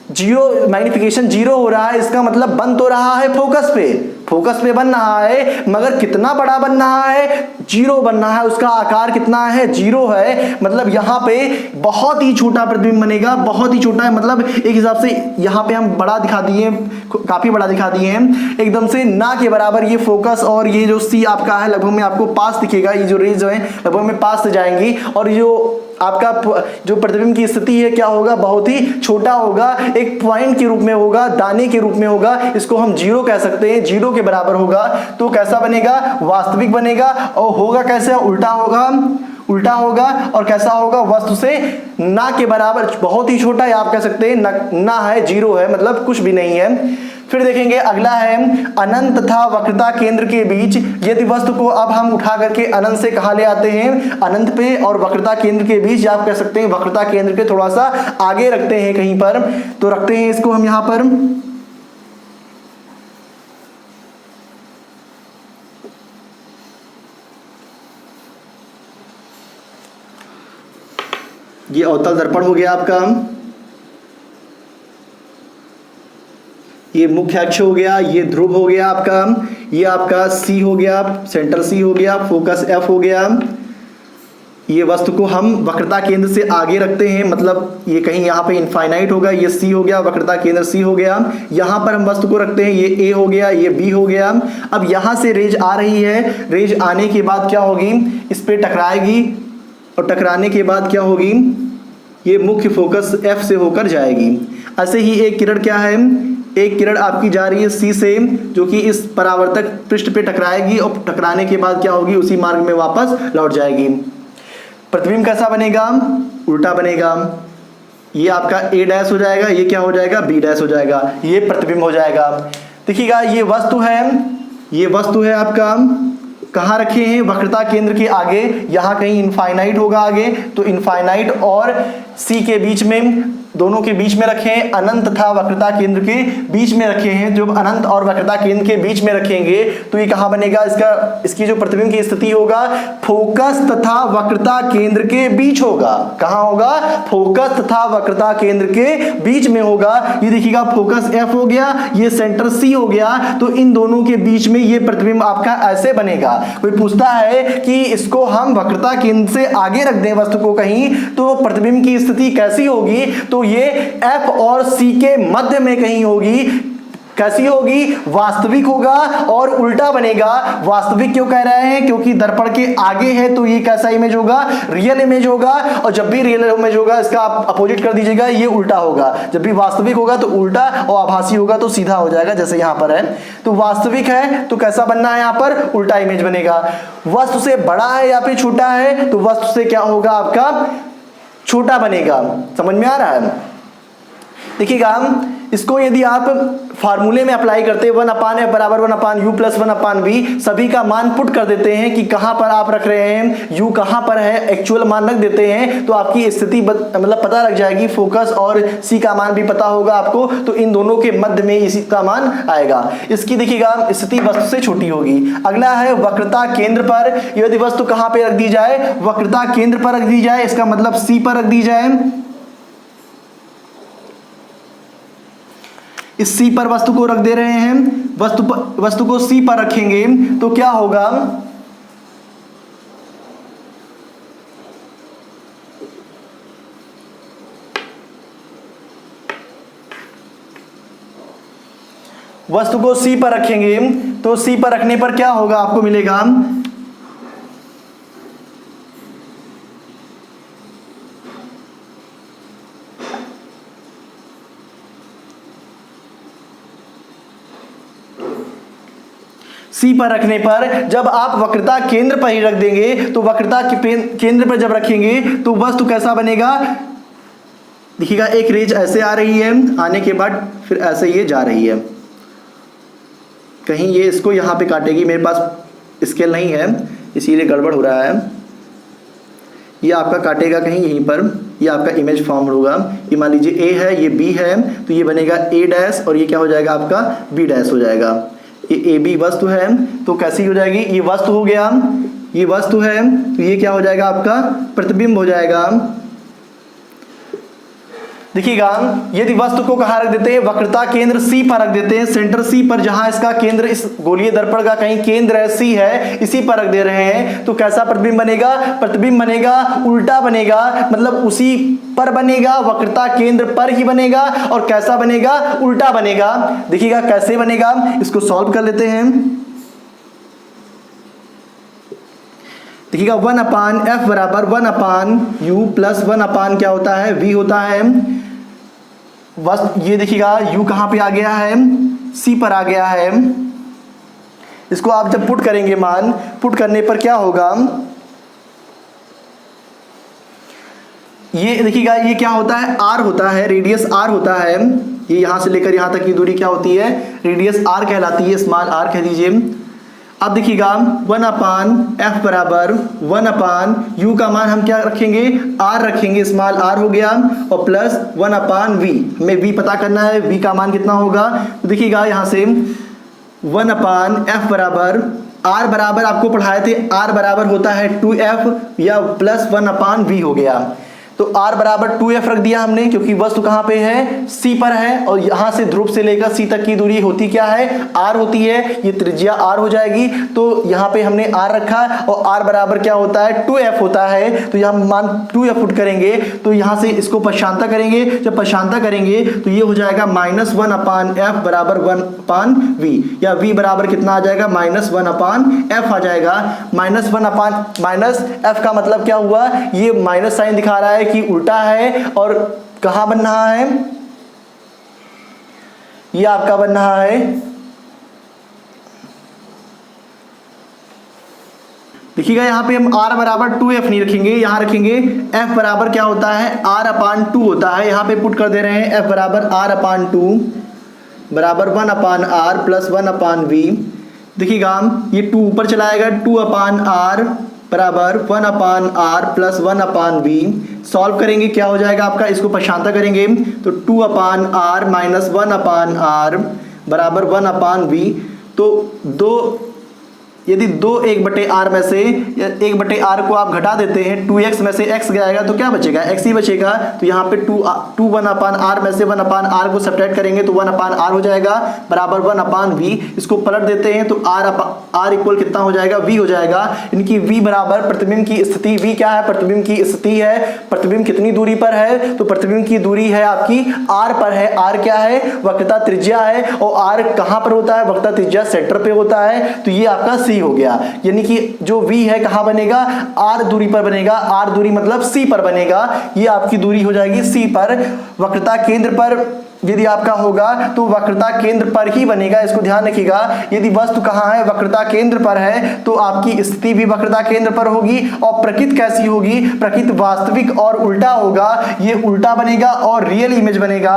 [SPEAKER 1] जीरो, मैग्निफिकेशन जीरो हो रहा है, इसका मतलब बन तो रहा है फोकस पे बन रहा है, मगर कितना बड़ा बन रहा है, जीरो बन रहा है। उसका आकार कितना है, जीरो है। मतलब यहाँ पे बहुत ही छोटा प्रतिबिंब बनेगा, बहुत ही छोटा है। मतलब एक हिसाब से यहाँ पे हम बड़ा दिखा दिए, काफी बड़ा दिखा दिए हैं, एकदम से ना के बराबर ये फोकस। और ये जो सी आपका है लगभग में आपको पास दिखेगा, ये जो रेज है लगभग में पास से जाएंगी। और जो आपका जो प्रतिबिंब की स्थिति है क्या होगा, बहुत ही छोटा होगा, एक पॉइंट के रूप में होगा, दाने के रूप में होगा। इसको हम जीरो कह सकते हैं, जीरो के बराबर होगा। तो कैसा बनेगा, वास्तविक बनेगा। और होगा कैसे, उल्टा होगा। और कैसा होगा, वस्तु से ना के बराबर, बहुत ही छोटा, या आप कह सकते हैं ना है, जीरो है, मतलब कुछ भी नहीं है। फिर देखेंगे अगला है अनंत तथा वक्रता केंद्र के बीच। यदि वस्तु को अब हम उठा करके अनंत से कहां ले आते हैं, अनंत पे, और वक्रता केंद्र के बीच, या आप कह सकते हैं वक्रता केंद्र के थोड़ा सा आगे रखते हैं कहीं पर, तो रखते हैं इसको हम यहां पर। ये अवतल दर्पण हो गया आपका, ये मुख्य अक्ष हो गया, ये ध्रुव हो गया आपका, ये आपका सी हो गया, सेंटर सी हो गया, फोकस एफ हो गया। ये वस्तु को हम वक्रता केंद्र से आगे रखते हैं, मतलब ये कहीं यहाँ पे इनफाइनाइट होगा, ये सी हो गया, वक्रता केंद्र सी हो गया। यहाँ पर हम वस्तु को रखते हैं, ये ए हो गया, ये बी हो गया। अब यहाँ से रेज आ रही है, रेज आने के बाद क्या होगी, इस पे टकराएगी, और टकराने के बाद क्या होगी, ये मुख्य फोकस एफ से होकर जाएगी। ऐसे ही एक किरण क्या है, एक किरण आपकी जा रही है सी से, जो कि इस परावर्तक पृष्ठ पे टकराएगी, और टकराने के बाद क्या होगी, उसी मार्ग में वापस लौट जाएगी। प्रतिबिंब कैसा बनेगा, उल्टा बनेगा। ये आपका ए डैश हो जाएगा, ये क्या हो जाएगा, बी डैश हो जाएगा, ये प्रतिबिंब हो जाएगा। देखिएगा ये वस्तु है आपका, कहाँ रखे हैं, वक्रता केंद्र के आगे, यहाँ कहीं इनफाइनाइट होगा आगे, तो इनफाइनाइट और सी के बीच में, दोनों के बीच में रखे हैं, अनंत तथा वक्रता केंद्र के बीच में रखे हैं। जब अनंत और वक्रता केंद्र के बीच में रखेंगे तो ये कहाँ बनेगा, इसकी जो प्रतिबिंब की स्थिति होगा, फोकस तथा वक्रता केंद्र के बीच होगा। कहाँ होगा, फोकस तथा वक्रता केंद्र के बीच में होगा। ये देखिएगा फोकस एफ हो गया, ये सेंटर सी हो गया, तो इन दोनों के बीच में ये प्रतिबिंब आपका ऐसे बनेगा। कोई पूछता है कि इसको हम वक्रता केंद्र से आगे रख दें वस्तु को कहीं, तो प्रतिबिंब की स्थिति कैसी होगी, तो ये F और C के मध्य में कहीं होगी। कैसी होगी, वास्तविक होगा और उल्टा बनेगा। वास्तविक क्यों कह रहे हैं, क्योंकि दर्पण के आगे है, तो ये कैसा इमेज होगा, रियल इमेज होगा। और जब भी रियल इमेज होगा, इसका आप अपोजिट कर दीजिएगा, ये उल्टा होगा। जब भी वास्तविक होगा तो उल्टा, और आभासी होगा तो सीधा हो जाएगा, जैसे यहां पर है। तो वास्तविक है तो कैसा बनना है, यहां पर उल्टा इमेज बनेगा। वस्तु से बड़ा है या फिर छोटा है, तो वस्तु से क्या होगा, आपका छोटा बनेगा। समझ में आ रहा है। देखिएगा इसको यदि आप फार्मूले में अप्लाई करते हैं, 1/f बराबर 1/u प्लस 1/v, सभी का मान पुट कर देते हैं कि कहां पर आप रख रहे हैं, u कहां पर है, एक्चुअल मान रख देते हैं, तो आपकी स्थिति मतलब पता लग जाएगी। फोकस और c का मान भी पता होगा आपको, तो इन दोनों के मध्य में इसी का मान आएगा। इसकी देखिएगा स्थिति वस्तु से छोटी होगी। अगला है वक्रता केंद्र पर। यदि वस्तु कहां पर रख दी जाए, वक्रता केंद्र पर रख दी जाए, इसका मतलब c पर रख दी जाए। इस C पर वस्तु को रख दे रहे हैं, वस्तु को C पर रखेंगे तो क्या होगा, वस्तु को C पर रखेंगे तो C पर रखने पर क्या होगा, आपको मिलेगा C पर रखने पर, जब आप वक्रता केंद्र पर ही रख देंगे, तो वक्रता केंद्र पर जब रखेंगे तो वस्तु कैसा बनेगा, देखिएगा एक रेज ऐसे आ रही है, आने के बाद फिर ऐसे ये जा रही है। कहीं ये इसको यहाँ पे काटेगी, मेरे पास स्केल नहीं है इसीलिए गड़बड़ हो रहा है। ये आपका काटेगा कहीं यहीं पर, ये आपका इमेज फॉर्म होगा। ये मान लीजिए A है, ये B है, तो ये बनेगा A डैश, और ये क्या हो जाएगा आपका B डैश हो जाएगा। ये AB वस्तु है तो कैसी हो जाएगी, ये वस्तु हो गया, ये वस्तु है तो ये क्या हो जाएगा, आपका प्रतिबिंब हो जाएगा। देखिएगा, यदि वस्तु को कहाँ रख देते हैं, वक्रता केंद्र C पर रख देते हैं, सेंटर C पर, जहां इसका केंद्र इस गोलीय दर्पण का कहीं केंद्र है, C है, इसी पर रख दे रहे हैं, तो कैसा प्रतिबिंब बनेगा, प्रतिबिंब बनेगा उल्टा बनेगा, मतलब उसी पर बनेगा, वक्रता केंद्र पर ही बनेगा, और कैसा बनेगा, उल्टा बनेगा। देखिएगा कैसे बनेगा, इसको सॉल्व कर लेते हैं। देखिएगा 1/f बराबर 1/u प्लस 1 क्या होता है, v होता है। बस ये देखिएगा u कहाँ पे आ गया है, c पर आ गया है। इसको आप जब पुट करेंगे, मान पुट करने पर क्या होगा, ये देखिएगा ये क्या होता है, r होता है, रेडियस r होता है। ये यहां से लेकर यहां तक की दूरी क्या होती है, रेडियस r कहलाती है, स्मॉल r कह दीजिए। अब देखिएगा 1/f बराबर 1/u का मान हम क्या रखेंगे, r रखेंगे, स्मॉल r हो गया, और प्लस 1/v, हमें v पता करना है, v का मान कितना होगा। तो देखिएगा यहाँ से 1/f बराबर r बराबर आपको पढ़ाए थे, r बराबर होता है 2f या प्लस 1/v हो गया। तो r बराबर 2f रख दिया हमने, क्योंकि वस्तु कहाँ पे है, C पर है, और यहाँ से ध्रुव से लेकर C तक की दूरी होती क्या है, r होती है, ये त्रिज्या r हो जाएगी। तो यहाँ पे हमने r रखा, और r बराबर क्या होता है, 2f होता है। तो यहाँ मान 2f पुट करेंगे, तो यहाँ से इसको पश्चांता करेंगे, जब पश्चांता करेंगे तो ये हो जाएगा -1/f बराबर 1/v, या v बराबर कितना आ जाएगा, -1/f आ जाएगा। -f का मतलब क्या हुआ, ये माइनस साइन दिखा रहा है कि उल्टा है, और कहां बन रहा है, ये आपका बन रहा है, देखिएगा यहाँ पे हम r बराबर 2f नहीं रखेंगे, यहाँ रखेंगे f बराबर क्या होता है, r/2 होता है। यहाँ पे पुट कर दे रहे हैं f बराबर r/2 बराबर 1/r प्लस 1/v। देखिएगा ये 2 ऊपर चला आएगा, 2/r बराबर 1/r प्लस 1/v। सॉल्व करेंगे क्या हो जाएगा आपका, इसको पश्चांता करेंगे तो 2/r माइनस 1/r बराबर 1/v। तो यदि 2/1/r में से 1/r को आप घटा देते हैं, 2x में से x जाएगा तो क्या बचेगा, x ही बचेगा। तो यहाँ पे 2 1/r में से 1/r को सब्ट्रैक्ट करेंगे तो 1/r हो जाएगा बराबर 1/v। इसको पलट देते हैं तो r इक्वल कितना हो जाएगा, v हो जाएगा। इनकी v बराबर प्रतिबिंब की स्थिति, v क्या है, प्रतिबिंब की स्थिति है। प्रतिबिंब कितनी दूरी पर है, तो प्रतिबिंब की दूरी है आपकी r पर है। r क्या है, वक्रता त्रिज्या है, और r कहाँ पर होता है, वक्रता त्रिज्या सेंटर पे होता है। तो ये आपका C हो गया, यानी कि जो v है कहां बनेगा, r दूरी पर बनेगा, r दूरी मतलब C पर बनेगा। ये आपकी दूरी हो जाएगी C पर। वक्रता केंद्र पर यदि आपका होगा तो वक्रता केंद्र पर ही बनेगा, इसको ध्यान रखिएगा। यदि वस्तु कहाँ है, वक्रता केंद्र पर है, तो आपकी स्थिति भी वक्रता केंद्र पर होगी। और प्रकृति कैसी होगी, प्रकृति वास्तविक और उल्टा होगा, ये उल्टा बनेगा और रियल इमेज बनेगा।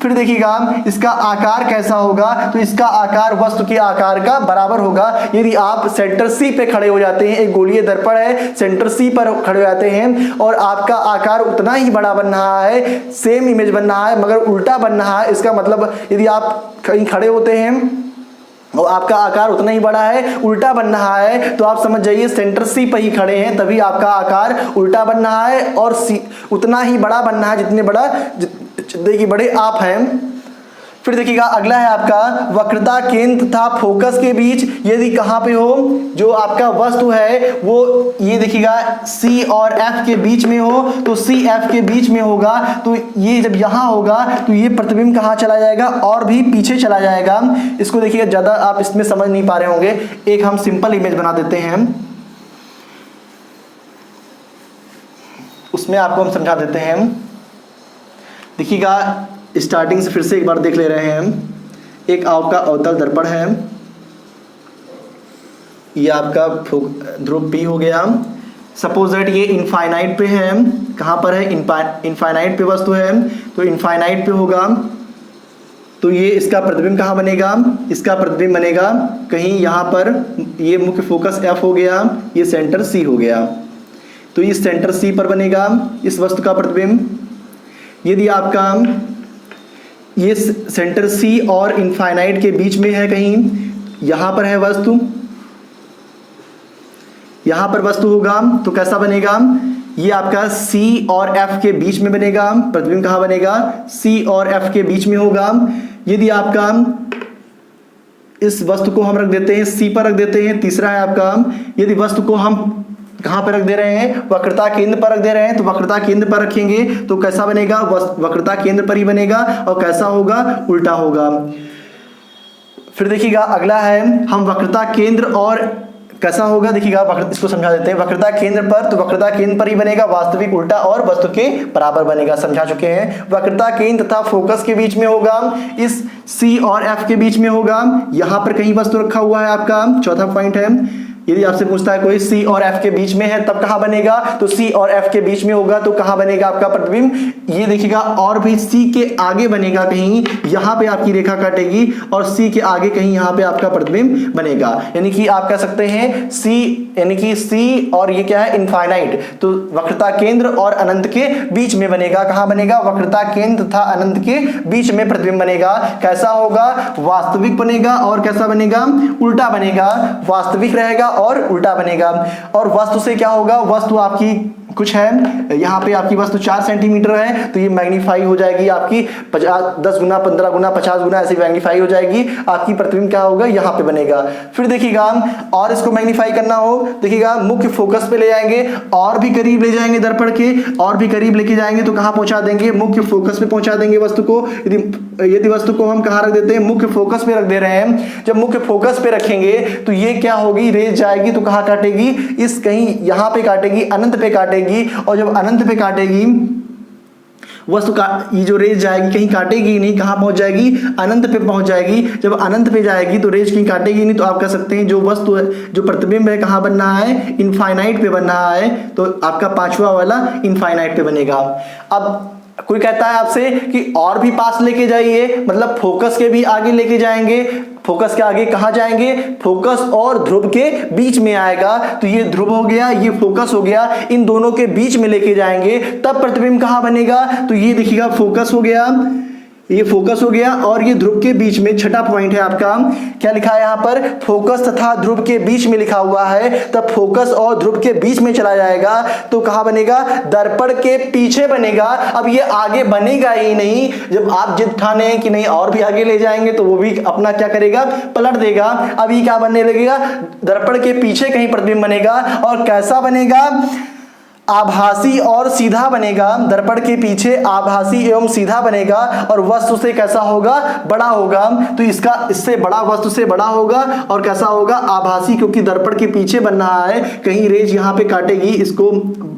[SPEAKER 1] फिर देखिएगा इसका आकार कैसा होगा, तो इसका आकार वस्तु के आकार का बराबर होगा। यदि आप सेंटर C पे खड़े हो जाते हैं, एक गोलीय दर्पण है, सेंटर C पर खड़े हो जाते हैं, और आपका आकार उतना ही बड़ा बन रहा है, सेम इमेज बन रहा है, मगर उल्टा बन रहा है। इसका मतलब यदि आप कहीं खड़े होते हैं और आपका आकार उतना ही बड़ा है, उल्टा बन रहा है, तो आप समझ जाइए सेंटर C पर ही खड़े हैं, तभी आपका आकार उल्टा बन रहा है और उतना ही बड़ा बन रहा है जितने बड़े आप हैं। फिर देखिएगा अगला है आपका वक्रता केंद्र तथा फोकस के बीच यदि कहाँ पे हो, जो आपका वस्तु है वो ये देखिएगा C और F के बीच में हो, तो C F के बीच में होगा, तो ये जब यहाँ होगा तो ये प्रतिबिंब कहाँ चला जाएगा, और भी पीछे चला जाएगा। इसको देखिएगा, ज़्यादा आप इसमें समझ नहीं पा रहे होंगे, एक हम सिंपल इमेज बना देते हैं, उसमें आपको हम समझा देते हैं। देखिएगा स्टार्टिंग से फिर से एक बार देख ले रहे हैं हम। एक आपका अवतल दर्पण है, ये आपका ध्रुव P हो गया। सपोज दैट ये इनफाइनाइट पे है, कहाँ पर है, इनफाइनाइट पे वस्तु है, तो इनफाइनाइट पे होगा, तो ये इसका प्रतिबिंब कहाँ बनेगा, इसका प्रतिबिंब बनेगा कहीं यहाँ पर। ये मुख्य फोकस F हो गया, ये सेंटर C हो गया, तो ये सेंटर C पर बनेगा इस वस्तु का प्रतिबिंब। यदि आपका ये सेंटर C और इनफाइनाइट के बीच में है, कहीं यहाँ पर है वस्तु, यहाँ पर वस्तु होगा, तो कैसा बनेगा, ये आपका C और F के बीच में बनेगा। प्रतिबिंब कहाँ बनेगा? C और F के बीच में होगा। यदि आपका इस वस्तु को हम रख देते हैं C पर रख देते हैं। तीसरा है आपका, यदि वस्तु को हम कहाँ पर रख दे रहे हैं? वक्रता केंद्र पर रख दे रहे हैं। तो वक्रता केंद्र पर रखेंगे तो कैसा बनेगा? वक्रता केंद्र पर ही बनेगा। और कैसा होगा? उल्टा होगा। फिर देखिएगा अगला है, हम वक्रता केंद्र और कैसा होगा? देखिएगा इसको समझा देते हैं। वक्रता केंद्र पर, तो वक्रता केंद्र पर ही बनेगा, वास्तविक उल्टा और वस्तु के बराबर बनेगा। समझा चुके हैं। वक्रता केंद्र तथा फोकस के बीच में होगा, इस C और F के बीच में होगा। यहां पर कहीं वस्तु रखा हुआ है आपका। चौथा पॉइंट है, यदि आपसे पूछता है कोई C और F के बीच में है तब कहां बनेगा? तो C और F के बीच में होगा तो कहां बनेगा आपका प्रतिबिंब? ये देखिएगा और भी C के आगे बनेगा, कहीं यहां पे आपकी रेखा काटेगी और C के आगे कहीं यहां पे आपका प्रतिबिंब बनेगा। यानी कि आप कह सकते हैं C, यानी कि C और ये क्या है? इनफाइनाइट। तो वक्रता केंद्र और अनंत के बीच में बनेगा। कहां बनेगा? वक्रता केंद्र तथा अनंत के बीच में प्रतिबिंब बनेगा। कैसा होगा? वास्तविक बनेगा। और कैसा बनेगा? उल्टा बनेगा। वास्तविक रहेगा और उल्टा बनेगा। और वस्तु से क्या होगा? वस्तु आपकी कुछ है, यहाँ पे आपकी वस्तु 4 सेंटीमीटर है तो ये मैग्नीफाई हो जाएगी आपकी 10 गुना, 15 गुना, 50 गुना ऐसे मैग्नीफाई हो जाएगी। आपकी प्रतिबिंब क्या होगा? यहाँ पे बनेगा। फिर देखिएगा और इसको मैग्नीफाई करना हो, देखिएगा मुख्य फोकस पे ले जाएंगे और भी करीब ले जाएंगे दर्पण के, और भी करीब लेके जाएंगे तो कहाँ पहुंचा देंगे? मुख्य फोकस पे पहुंचा देंगे वस्तु को। यदि वस्तु को हम कहाँ रख देते हैं? मुख्य फोकस पे रख दे रहे हैं। जब मुख्य फोकस पे रखेंगे तो ये क्या होगी? रेज जाएगी तो कहाँ काटेगी? इस कहीं यहाँ पे काटेगी, अनंत पे काटेगी। और जब अनंत पे काटेगी वस्तु का, ये जो रेज जाएगी कहीं काटेगी नहीं, कहां पहुंच जाएगी? अनंत पे पहुंच जाएगी। जब अनंत पे जाएगी तो रेज कहीं काटेगी नहीं। तो आप कह सकते हैं जो वस्तु है, जो प्रतिबिंब है, कहां बन रहा है? इनफाइनाइट पे बन रहा है। तो आपका पांचवा वाला इनफाइनाइट पे बनेगा। अब कोई कहता है आपसे कि और भी पास लेके जाइए, मतलब फोकस के भी आगे लेके जाएंगे। फोकस के आगे कहां जाएंगे? फोकस और ध्रुव के बीच में आएगा। तो ये ध्रुव हो गया, ये फोकस हो गया, इन दोनों के बीच में लेके जाएंगे तब प्रतिबिंब कहां बनेगा? तो ये देखिएगा फोकस हो गया, ये फोकस हो गया और ये ध्रुव के बीच में। छठा पॉइंट है आपका, क्या लिखा है यहाँ पर? फोकस तथा ध्रुव के बीच में लिखा हुआ है। तब फोकस और ध्रुव के बीच में चला जाएगा तो कहाँ बनेगा? दर्पण के पीछे बनेगा। अब ये आगे बनेगा ही नहीं। जब आप जिद ठाने कि नहीं और भी आगे ले जाएंगे तो वो भी अपना क्या करेगा? पलट देगा। अब ये क्या बनने लगेगा? दर्पण के पीछे कहीं प्रतिबिंब बनेगा। और कैसा बनेगा? आभासी और सीधा बनेगा। दर्पण के पीछे आभासी एवं सीधा बनेगा। और वस्तु से कैसा होगा? बड़ा होगा। तो इसका इससे बड़ा, वस्तु से बड़ा होगा। और कैसा होगा? आभासी, क्योंकि दर्पण के पीछे बन रहा है। कहीं रेज यहाँ पे काटेगी, इसको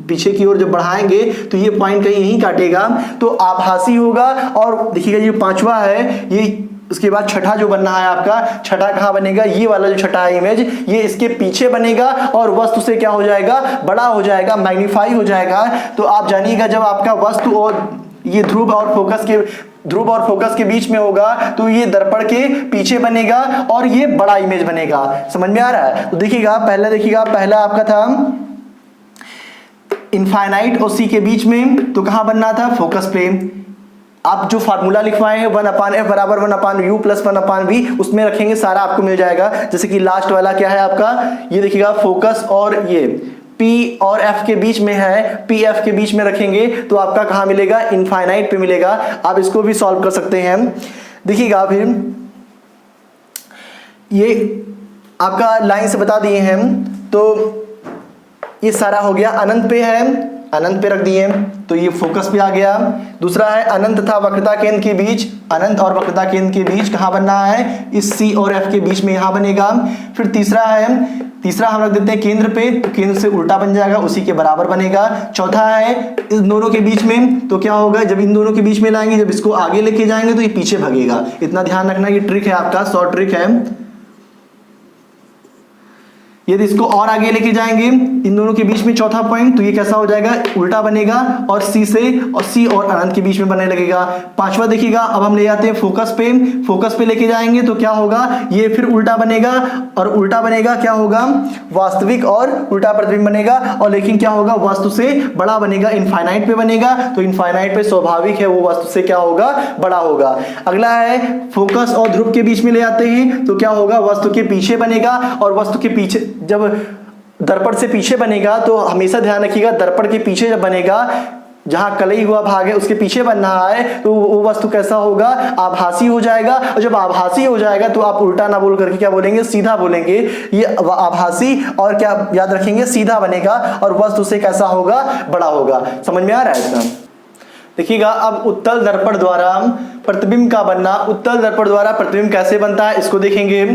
[SPEAKER 1] पीछे की ओर जब बढ़ाएंगे तो ये पॉइंट कहीं यहीं काटेगा, तो आभासी होगा। और देखिएगा ये पांचवा है, ये उसके बाद छठा जो बनना है आपका, छठा कहाँ बनेगा? ये वाला जो छठा है इमेज, ये इसके पीछे बनेगा और वस्तु से क्या हो जाएगा? बड़ा हो जाएगा, मैग्नीफाई हो जाएगा। तो आप जानिएगा जब आपका वस्तु और ये ध्रुव और फोकस के बीच में होगा तो ये दर्पण के पीछे बनेगा और ये बड़ा इमेज बनेगा। समझ में आ रहा है? तो देखिएगा पहला आपका था इनफाइनाइट और सी के बीच में, तो कहां बनना था? फोकस पे। आप जो फार्मूला लिखवाए हैं 1/f बराबर 1/u प्लस 1/v, उसमें रखेंगे, सारा आपको मिल जाएगा। जैसे कि लास्ट वाला क्या है आपका, ये देखिएगा फोकस और ये P और F के बीच में है, P F के बीच में रखेंगे तो आपका कहाँ मिलेगा? इनफाइनाइट पे मिलेगा। आप इसको भी सॉल्व कर सकते हैं। देखिएगा फिर ये आपका लाइन से बता दिए हैं। तो ये सारा हो गया, अनंत पे है, अनंत पे रख दिए तो ये फोकस पे आ गया। दूसरा है अनंत तथा वक्रता केंद्र के बीच, अनंत और वक्रता केंद्र के बीच कहाँ बनना है? इस C और F के बीच में यहाँ बनेगा। फिर तीसरा हम रख देते हैं केंद्र पे, तो केंद्र से उल्टा बन जाएगा, उसी के बराबर बनेगा। चौथा है इन दोनों के बीच में, तो क्या होगा? जब इन दोनों के बीच में लाएंगे, जब इसको आगे लेके जाएंगे तो ये पीछे भागेगा। इतना ध्यान रखना, ये ट्रिक है आपका, शॉर्ट ट्रिक है। यदि इसको और आगे लेके जाएंगे इन दोनों के बीच में, चौथा पॉइंट, तो ये कैसा हो जाएगा? उल्टा बनेगा और C और अनंत के बीच में बनने लगेगा। पांचवा देखिएगा, अब हम ले जाते हैं फोकस पे लेके जाएंगे तो क्या होगा? ये फिर उल्टा बनेगा और उल्टा बनेगा क्या होगा? वास्तविक और उल्टा प्रतिबिंब बनेगा। और लेकिन क्या होगा? वस्तु से बड़ा बनेगा, इनफाइनाइट पे बनेगा। तो इनफाइनाइट पे स्वाभाविक है वो वस्तु से क्या होगा? बड़ा होगा। अगला है फोकस और ध्रुव के बीच में ले आते हैं तो क्या होगा? वस्तु के पीछे बनेगा। और वस्तु के पीछे जब दर्पण से पीछे बनेगा तो हमेशा ध्यान रखिएगा, दर्पण के पीछे जब बनेगा, जहां कलई हुआ भाग है उसके पीछे बन रहा है, तो वो वस्तु कैसा होगा, आभासी हो जाएगा। और जब आभासी हो जाएगा तो आप उल्टा ना बोल करके क्या बोलेंगे, सीधा बोलेंगे। ये आभासी और क्या याद रखेंगे, सीधा बनेगा और वस्तु से कैसा होगा, बड़ा होगा। समझ में आ रहा है इतना? देखिएगा अब उत्तल दर्पण द्वारा प्रतिबिंब का बनना, उत्तल दर्पण द्वारा प्रतिबिंब कैसे बनता है इसको देखेंगे।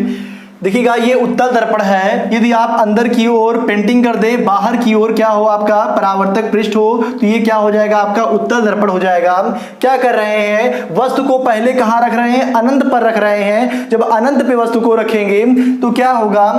[SPEAKER 1] देखिएगा ये उत्तल दर्पण है, यदि आप अंदर की ओर पेंटिंग कर दे, बाहर की ओर क्या हो आपका परावर्तक पृष्ठ हो, तो ये क्या हो जाएगा आपका उत्तल दर्पण हो जाएगा। क्या कर रहे हैं, वस्तु को पहले कहां रख रहे हैं, अनंत पर रख रहे हैं। जब अनंत पे वस्तु को रखेंगे तो क्या होगा,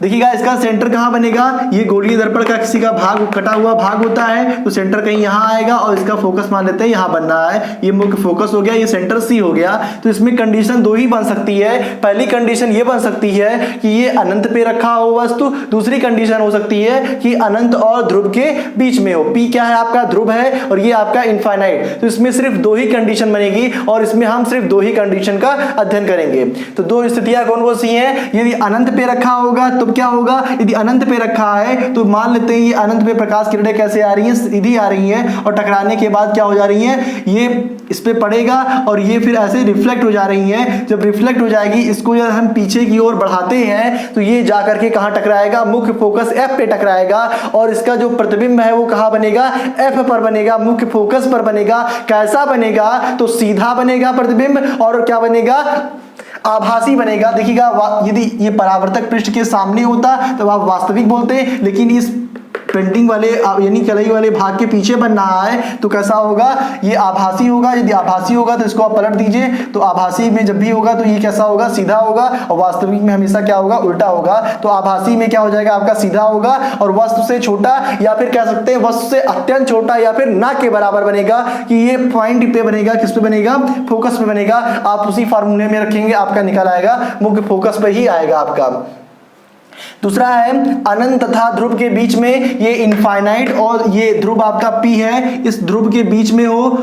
[SPEAKER 1] देखिएगा इसका सेंटर कहां बनेगा, ये गोलीय दर्पण का किसी का भाग कटा हुआ भाग होता है तो सेंटर कहीं यहां आएगा और इसका फोकस मान लेते हैं यहां बन रहा है, ये मुख्य फोकस हो गया, ये सेंटर सी हो गया। तो इसमें कंडीशन दो ही बन सकती है। पहली कंडीशन ये बन सकती है कि ये अनंत पे रखा हो वस्तु, दूसरी कंडीशन हो सकती है कि अनंत और ध्रुव के बीच में हो। पी क्या है आपका, ध्रुव है और ये आपका इनफाइनाइट। तो इसमें सिर्फ दो ही कंडीशन बनेगी और इसमें हम सिर्फ दो ही कंडीशन का अध्ययन करेंगे। तो दो स्थितियां कौन कौन सी हैं, यदि अनंत पे रखा होगा तो क्या होगा, यदि अनंत पे रखा है तो मान लेते हैं ये अनंत पे प्रकाश किरणें कैसे आ रही हैं, सीधी आ रही हैं और टकराने के बाद क्या हो जा रही हैं, ये इस पे पड़ेगा और ये फिर ऐसे रिफ्लेक्ट हो जा रही हैं। जब रिफ्लेक्ट हो जाएगी, इसको जब हम पीछे की ओर बढ़ाते हैं तो ये जाकर के कहां टकराएगा, मुख्य फोकस एफ पे टकराएगा और इसका जो प्रतिबिंब है वो कहां बनेगा, एफ पर बनेगा, मुख्य फोकस पर बनेगा। कैसा बनेगा, तो सीधा बनेगा प्रतिबिंब और क्या बनेगा, आभासी बनेगा। देखिएगा यदि ये परावर्तक पृष्ठ के सामने होता तो आप वास्तविक बोलते, लेकिन इस पेंटिंग वाले यानी कलई वाले भाग के पीछे बन रहा है तो कैसा होगा, ये आभासी होगा। यदि आभासी होगा तो इसको आप पलट दीजिए, तो आभासी में जब भी होगा तो ये कैसा होगा, सीधा होगा और वास्तविक में हमेशा क्या होगा, उल्टा होगा। तो आभासी में क्या हो जाएगा आपका, सीधा होगा और वस्तु से छोटा या फिर कह सकते हैं वस्तु से अत्यंत छोटा या फिर ना के बराबर बनेगा कि ये पॉइंट पे बनेगा, किस पे बनेगा, फोकस पे बनेगा। आप उसी फार्मूले में रखेंगे, आपका निकल आएगा, मुख्य फोकस पे ही आएगा आपका। दूसरा है अनंत तथा ध्रुव के बीच में, ये इनफाइनाइट और ये ध्रुव आपका पी है, इस ध्रुव के बीच में हो,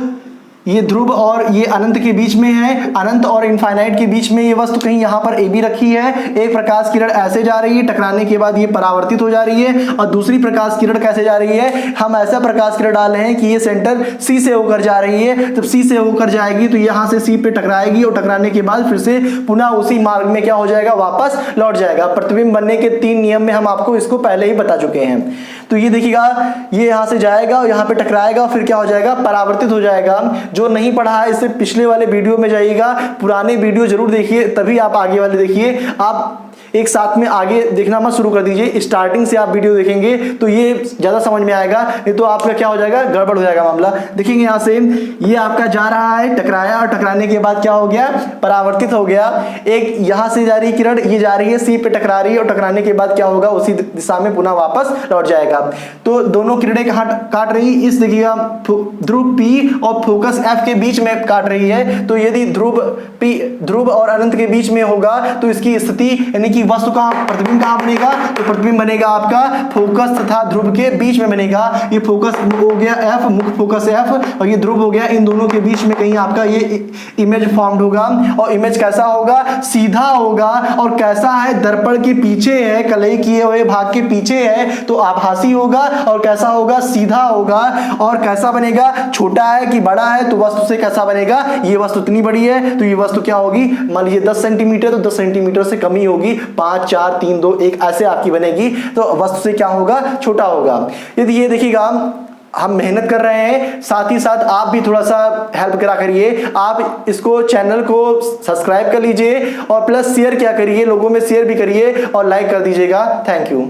[SPEAKER 1] ये ध्रुव और ये अनंत के बीच में है, अनंत और इनफाइनाइट के बीच में ये वस्तु कहीं यहाँ पर ए बी रखी है। एक प्रकाश किरण ऐसे जा रही है, टकराने के बाद ये परावर्तित हो जा रही है और दूसरी प्रकाश किरण कैसे जा रही है, हम ऐसा प्रकाश किरण डाल रहे हैं कि ये सेंटर सी से होकर जा रही है। जब सी से होकर जाएगी तो यहाँ से सी पे टकराएगी और टकराने के बाद फिर से पुनः उसी मार्ग में क्या हो जाएगा, वापस लौट जाएगा। प्रतिबिंब बनने के 3 नियम में हम आपको इसको पहले ही बता चुके हैं। तो ये देखिएगा, ये यहाँ से जाएगा और यहाँ पे टकराएगा और फिर क्या हो जाएगा, परावर्तित हो जाएगा। जो नहीं पढ़ा है इससे पिछले वाले वीडियो में जाइएगा, पुराने वीडियो जरूर देखिए, तभी आप आगे वाले देखिए। आप एक साथ में आगे देखना मत शुरू कर दीजिए, स्टार्टिंग से आप वीडियो देखेंगे तो ये ज्यादा समझ में आएगा, नहीं तो आपका क्या हो जाएगा, गड़बड़ हो जाएगा मामला। देखेंगे यहाँ से ये आपका जा रहा है, टकराया और टकराने के बाद क्या हो गया, परावर्तित हो गया। एक यहाँ से जा रही किरण, ये जा रही है सी पे टकरा रही है और टकराने के बाद क्या होगा, उसी दिशा में पुनः वापस लौट जाएगा। तो दोनों किरणें कहाँ काट रही, इस देखिएगा ध्रुव पी और फोकस एफ के बीच में काट रही है। तो यदि ध्रुव और अनंत के बीच में होगा तो इसकी स्थिति यानी कि वस्तु का प्रतिबिंब कहां बनेगा, तो प्रतिबिंब बनेगा आपका फोकस तथा ध्रुव के बीच में बनेगा। ये फोकस हो गया एफ, मुख्य फोकस एफ और ये ध्रुव हो गया, इन दोनों के बीच में कहीं आपका ये इमेज फॉर्म्ड होगा। और इमेज कैसा होगा, सीधा होगा और कैसा है, दर्पण के पीछे है, कलई किए हुए भाग के पीछे है तो आभासी होगा। और कैसा होगा, सीधा होगा। और कैसा बनेगा, छोटा है कि बड़ा है, तो वस्तु से कैसा बनेगा, ये वस्तु इतनी बड़ी है तो ये वस्तु क्या होगी, मान लीजिए 10 सेंटीमीटर तो 10 सेंटीमीटर से कम ही होगी, 5 4 3 2 1 ऐसे आपकी बनेगी। तो वस्तु से क्या होगा, छोटा होगा। यदि ये देखिएगा हम मेहनत कर रहे हैं, साथ ही साथ आप भी थोड़ा सा हेल्प करा करिए। आप इसको चैनल को सब्सक्राइब कर लीजिए और प्लस शेयर क्या करिए, लोगों में शेयर भी करिए और लाइक कर दीजिएगा। Thank you.